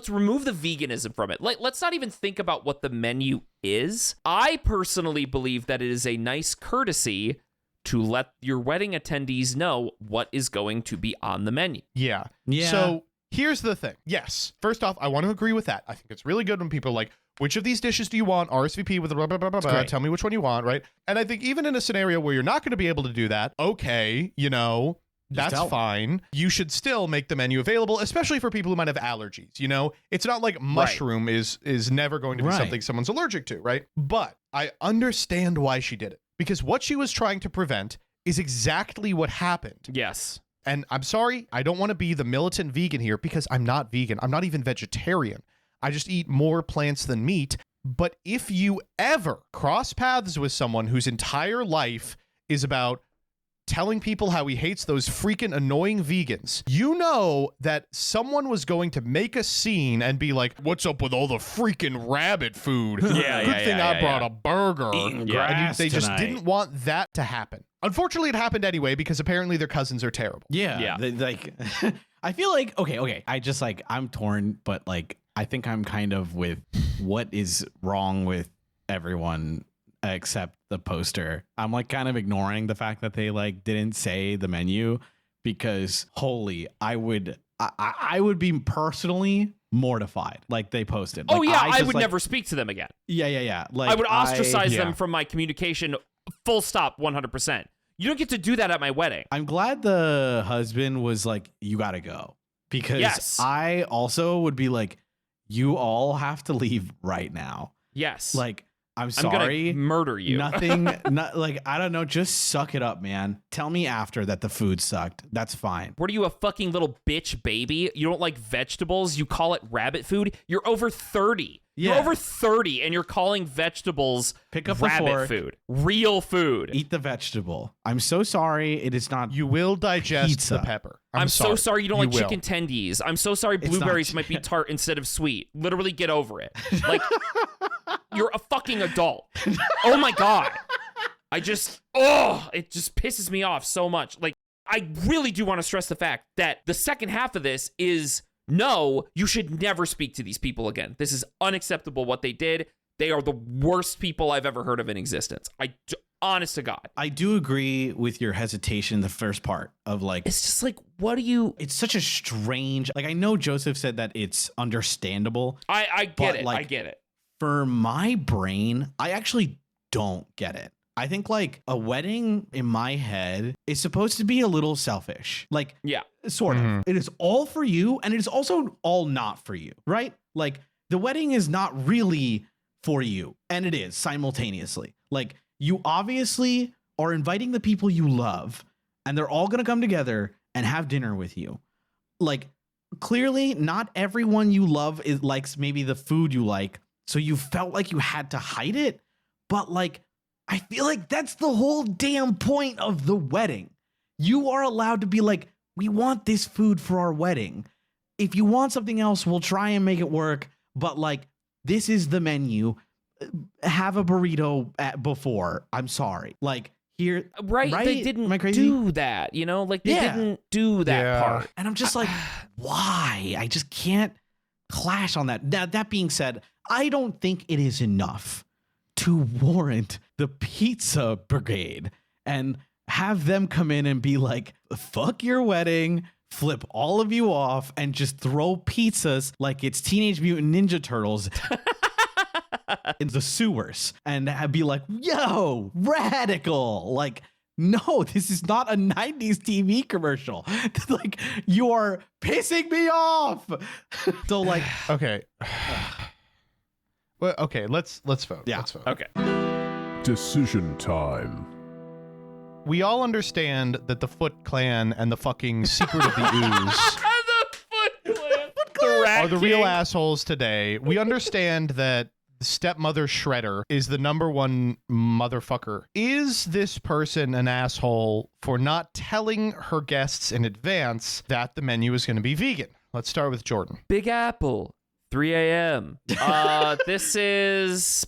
remove the veganism from it. Let's not even think about what the menu is. I personally believe that it is a nice courtesy to let your wedding attendees know what is going to be on the menu. Yeah. Yeah. So here's the thing. Yes. First off, I want to agree with that. I think it's really good when people are like, which of these dishes do you want? RSVP with blah, blah, blah, blah, blah. Tell me which one you want, right? And I think even in a scenario where you're not going to be able to do that, okay, you know, that's fine. You should still make the menu available, especially for people who might have allergies. You know, it's not like mushroom is never going to be something someone's allergic to, right? But I understand why she did it, because what she was trying to prevent is exactly what happened. Yes. And I'm sorry, I don't want to be the militant vegan here because I'm not vegan. I'm not even vegetarian. I just eat more plants than meat. But if you ever cross paths with someone whose entire life is about telling people how he hates those freaking annoying vegans, you know that someone was going to make a scene and be like, what's up with all the freaking rabbit food? Good thing I brought a burger. And they just didn't want that to happen. Unfortunately, it happened anyway because apparently their cousins are terrible. Yeah. Like, I feel like, okay. I just like, I'm torn, but like, I think I'm kind of with what is wrong with everyone except the poster. I'm like kind of ignoring the fact that they like didn't say the menu because I would be personally mortified. Like they posted. Like, I would never speak to them again. Yeah. Like I would ostracize them from my communication. Full stop. 100%. You don't get to do that at my wedding. I'm glad the husband was like, you gotta go, because I also would be like, you all have to leave right now. Yes. Like, I'm sorry. I'm gonna murder you. Nothing, not like, I don't know. Just suck it up, man. Tell me after that the food sucked. That's fine. What are you, a fucking little bitch baby? You don't like vegetables? You call it rabbit food? You're over 30. Yeah. You're over 30 and you're calling vegetables Pick up rabbit food. Real food. Eat the vegetable. I'm so sorry. It is not. You will digest pizza. the pepper. I'm so sorry you don't like will. chicken tendies. I'm so sorry blueberries might be tart instead of sweet. Literally get over it. Like, you're a fucking adult. Oh my God. it just pisses me off so much. Like, I really do want to stress the fact that the second half of this is, no, you should never speak to these people again. This is unacceptable what they did. They are the worst people I've ever heard of in existence. Honest to God. I do agree with your hesitation, the first part of like, it's just like, what do you... It's such a strange, like, I know Joseph said that it's understandable. I get it. Like, I get it. For my brain, I actually don't get it. I think like a wedding in my head is supposed to be a little selfish. Like, yeah, sort of. It is all for you and it is also all not for you, right? Like the wedding is not really for you and it is simultaneously. Like you obviously are inviting the people you love and they're all going to come together and have dinner with you. Like clearly not everyone you love likes maybe the food you like. So you felt like you had to hide it, but like, I feel like that's the whole damn point of the wedding. You are allowed to be like, we want this food for our wedding. If you want something else, we'll try and make it work. But like, this is the menu. Have a burrito before. I'm sorry. Like here, right? They didn't do that, you know? Like they didn't do that part. And I'm just like, why? I just can't clash on that. Now, that being said, I don't think it is enough to warrant the pizza brigade and have them come in and be like, fuck your wedding, flip all of you off and just throw pizzas like it's Teenage Mutant Ninja Turtles in the sewers and be like, yo, radical. Like, no, this is not a 90s TV commercial. Like, you are pissing me off. So like, okay. Well, okay, let's vote. Yeah. Let's vote. Okay. Decision time. We all understand that the Foot Clan and the fucking Secret of the Ooze The Foot Clan. are the real assholes today. We understand that stepmother Shredder is the #1 motherfucker. Is this person an asshole for not telling her guests in advance that the menu is going to be vegan? Let's start with Jordan. Big Apple. 3 a.m. This is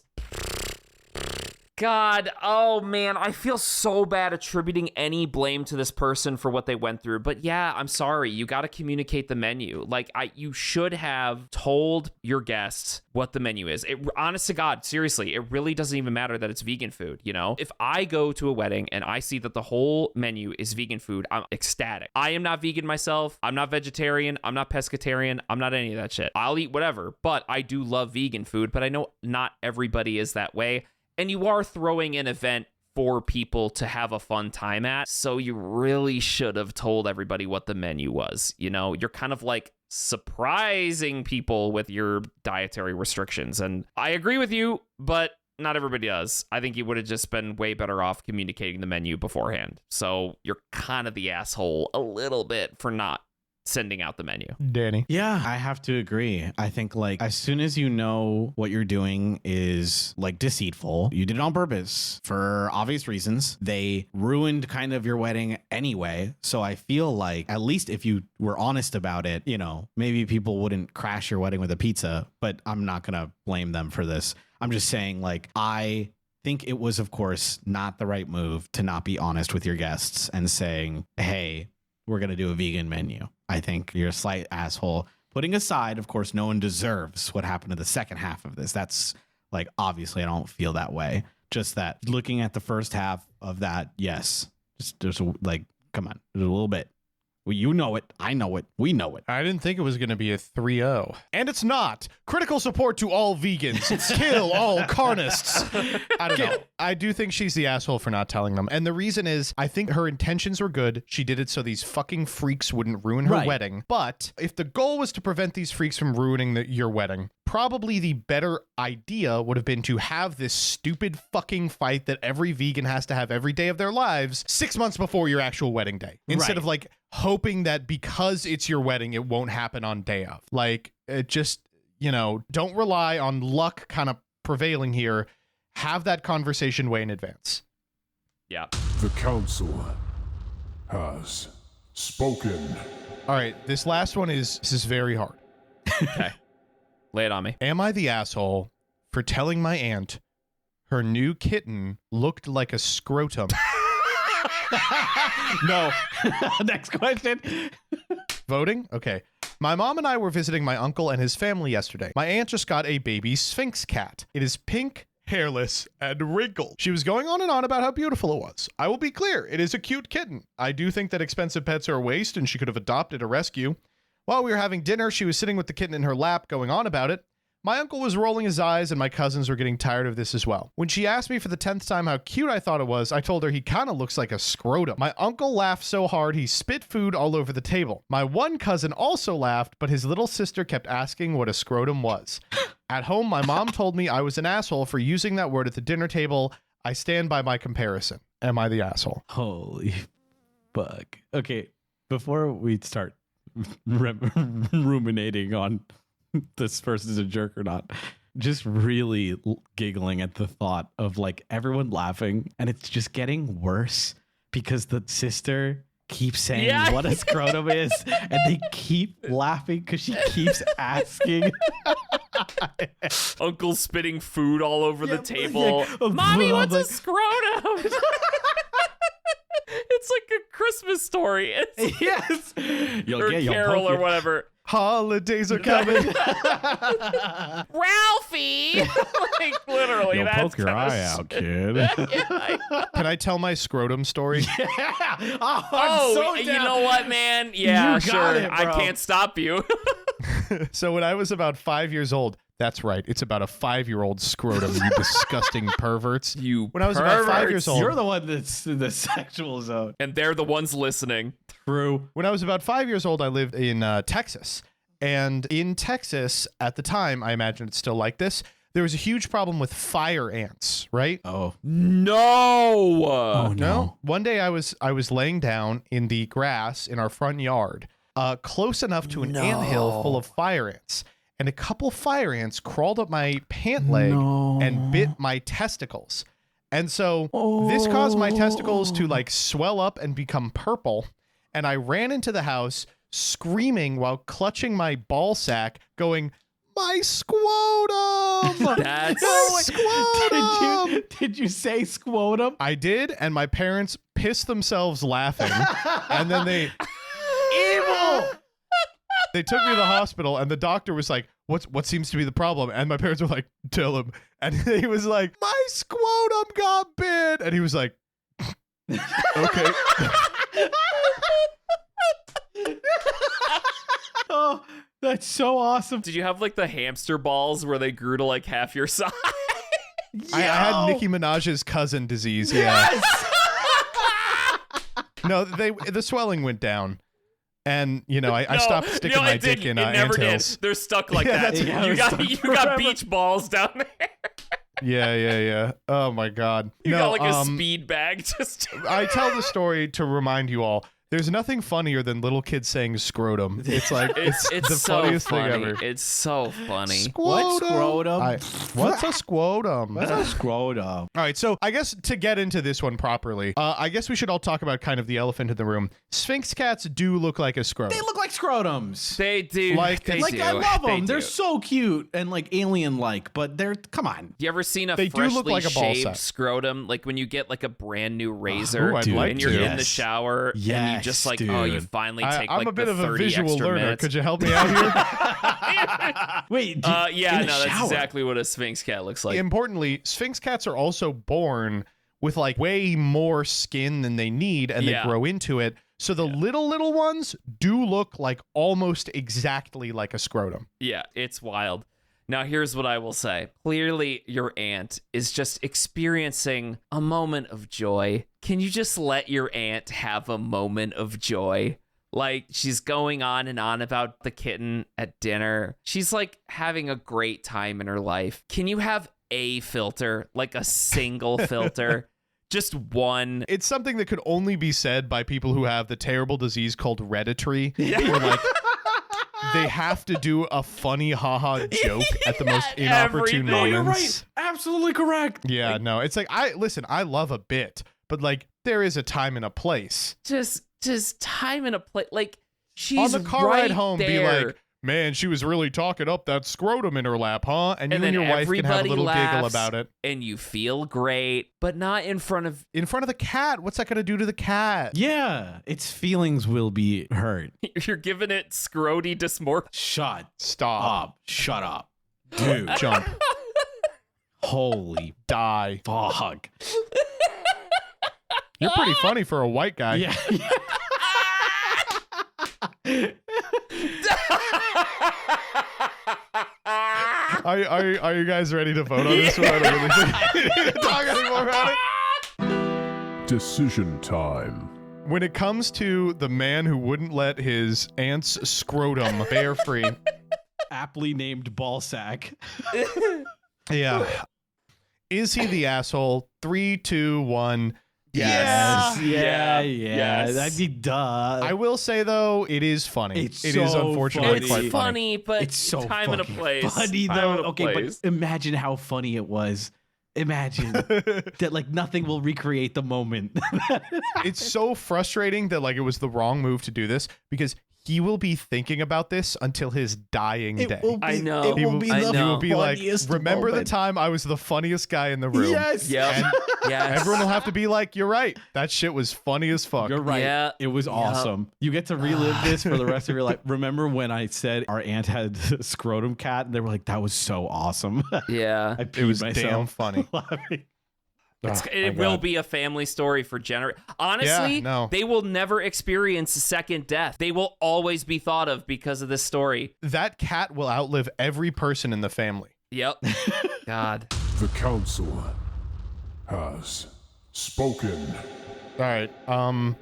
God, oh man, I feel so bad attributing any blame to this person for what they went through. But yeah, I'm sorry. You got to communicate the menu. Like, you should have told your guests what the menu is. Honest to God, seriously, it really doesn't even matter that it's vegan food, you know? If I go to a wedding and I see that the whole menu is vegan food, I'm ecstatic. I am not vegan myself. I'm not vegetarian. I'm not pescatarian. I'm not any of that shit. I'll eat whatever, but I do love vegan food, but I know not everybody is that way. And you are throwing an event for people to have a fun time at. So you really should have told everybody what the menu was. You know, you're kind of like surprising people with your dietary restrictions. And I agree with you, but not everybody does. I think you would have just been way better off communicating the menu beforehand. So you're kind of the asshole a little bit for not sending out the menu. Danny. Yeah, I have to agree. I think like as soon as you know what you're doing is like deceitful, you did it on purpose for obvious reasons. They ruined kind of your wedding anyway. So I feel like at least if you were honest about it, you know, maybe people wouldn't crash your wedding with a pizza, but I'm not going to blame them for this. I'm just saying like I think it was, of course, not the right move to not be honest with your guests and saying, hey, we're going to do a vegan menu. I think you're a slight asshole. Putting aside, of course, no one deserves what happened to the second half of this. That's like, obviously, I don't feel that way. Just that looking at the first half of that, yes, just there's like, come on, there's a little bit. Well, you know it. I know it. We know it. I didn't think it was going to be a 3-0. And it's not. Critical support to all vegans. Kill all carnists. I don't know. I do think she's the asshole for not telling them. And the reason is, I think her intentions were good. She did it so these fucking freaks wouldn't ruin her wedding. But if the goal was to prevent these freaks from ruining your wedding, probably the better idea would have been to have this stupid fucking fight that every vegan has to have every day of their lives 6 months before your actual wedding day. Instead of like hoping that because it's your wedding, it won't happen on day of. Like, it just, you know, don't rely on luck kind of prevailing here. Have that conversation way in advance. Yeah. The council has spoken. All right, this last one this is very hard. Okay. Lay it on me. Am I the asshole for telling my aunt her new kitten looked like a scrotum? No. Next question. Voting? Okay. My mom and I were visiting my uncle and his family yesterday. My aunt just got a baby Sphinx cat. It is pink, hairless, and wrinkled. She was going on and on about how beautiful it was. I will be clear, it is a cute kitten. I do think that expensive pets are a waste and she could have adopted a rescue. While we were having dinner, she was sitting with the kitten in her lap going on about it. My uncle was rolling his eyes and my cousins were getting tired of this as well. When she asked me for the 10th time how cute I thought it was, I told her he kind of looks like a scrotum. My uncle laughed so hard he spit food all over the table. My one cousin also laughed, but his little sister kept asking what a scrotum was. At home, my mom told me I was an asshole for using that word at the dinner table. I stand by my comparison. Am I the asshole? Holy fuck. Okay, before we start ruminating on this person's a jerk or not, just really giggling at the thought of like everyone laughing and it's just getting worse because the sister keeps saying what a scrotum is and they keep laughing because she keeps asking. Uncle spitting food all over the table. Mommy, what's a scrotum? It's like a Christmas story. It's Yes. or Carol or whatever. Holidays are coming. Ralphie! Like, literally, You'll that's poke your kinda eye out, shit. kid. Can I tell my scrotum story? Oh, Oh, so you down. know what, man? Yeah, You got sure. it, I bro. can't stop you. So when I was about 5 years old, that's right, it's about a 5-year-old scrotum, you disgusting perverts. You When I was about 5 years old, You're the one that's in the sexual zone. and they're the ones listening. True. when I was about 5 years old, I lived in Texas. And in Texas, at the time, I imagine it's still like this, there was a huge problem with fire ants, right? Oh. No. No. One day I was laying down in the grass in our front yard, close enough to an anthill full of fire ants. And a couple fire ants crawled up my pant leg and bit my testicles. And so this caused my testicles to like swell up and become purple. And I ran into the house screaming while clutching my ball sack, going, my scrotum. That's My scrotum. Did you say SCWOTUM? I did, and my parents pissed themselves laughing, and then they evil. They took me to the hospital, and the doctor was like, "What seems to be the problem?" And my parents were like, "Tell him." And he was like, "My scrotum got bit," and he was like, "Okay." Oh, that's so awesome. Did you have like the hamster balls where they grew to like half your size? I had Nicki Minaj's cousin disease. Yeah. No, the swelling went down. And I stopped sticking my dick in It never anthills. did. They're stuck like Yeah, that. that's- You got beach balls down there. Yeah. Oh my God. You got like a speed bag just. I tell the story to remind you all. There's nothing funnier than little kids saying scrotum. It's like it's the so funniest funny. thing ever. It's so funny. What's scrotum? What's a scrotum? What's a scrotum? All right, so I guess to get into this one properly, I guess we should all talk about kind of the elephant in the room. Sphinx cats do look like a scrotum. They look like scrotums. They do. Like- they Like do. I love They them. They're do. so cute and like alien-like, but they're come on. You ever seen a They do freshly look like a ball shaved sack. scrotum? Like when you get like a brand new razor I'd like and you're to. in the Yes. shower and you Yes, just like, dude. oh, you finally take I'm like a bit the of a 30 visual extra learner. minutes. Could you help me out here? Wait, Yeah, in the no, that's shower. exactly what a Sphinx cat looks like. Importantly, Sphinx cats are also born with like way more skin than they need, and Yeah. they grow into it. So the little ones do look like almost exactly like a scrotum. Yeah, it's wild. Now, here's what I will say. Clearly, your aunt is just experiencing a moment of joy. Can you just let your aunt have a moment of joy? Like, she's going on and on about the kitten at dinner. She's like having a great time in her life. Can you have a filter, like a single filter? Just one. It's something that could only be said by people who have the terrible disease called hereditary, where like they have to do a funny haha joke at the most inopportune everything. No, you're moments. right. Absolutely correct. Yeah, no, it's like I love a bit, but like there is a time and a place. Just time and a place. Like, she's On the car right ride home, there. be like, man, she was really talking up that scrotum in her lap, huh? And you then and your wife can have a everybody little giggle laughs, about it. and you feel great, but not in front of. In front of the cat, what's that going to do to the cat? Yeah, its feelings will be hurt. You're giving it scrody dysmorphia. Shut Stop. up. Shut up. Dude, Jump. holy Die. fuck. You're pretty funny for a white guy. Yeah. Are you guys ready to vote on this one? I don't really think we need to talk anymore about it. Decision time. When it comes to the man who wouldn't let his aunt's scrotum bear free. Aptly named ballsack. Yeah. Is he the asshole? 3, 2, 1. Yes. Yeah. Yes. That'd be duh. I will say though, it is funny. It's It is so unfortunately funny. quite It's funny. funny, but It's so time and a fucking place. funny Time though. and a Okay, place. but imagine how funny it was. Imagine that like nothing will recreate the moment. It's so frustrating that like it was the wrong move to do this because he will be thinking about this until his dying day. I know. It will be I the know. He will be like, funniest remember the moment." time I was the funniest guy in the room. Yes. Yep. Yes. Everyone will have to be like, you're right. That shit was funny as fuck. You're right. Yeah. It was awesome. You get to relive this for the rest of your life. Remember when I said our aunt had a scrotum cat and they were like, that was so awesome. Yeah. I peed It was myself damn funny. laughing. It will be a family story for Honestly, Yeah, no. they will never experience a second death. They will always be thought of because of this story. That cat will outlive every person in the family. Yep. God. The council has spoken. All right.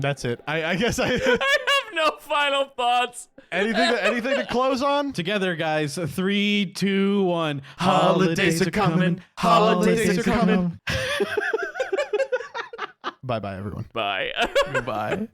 That's it. I guess I I have no final thoughts. anything to close on? Together, guys. 3, 2, 1. Holidays are coming. Holidays are coming. Bye bye everyone. Bye. Goodbye.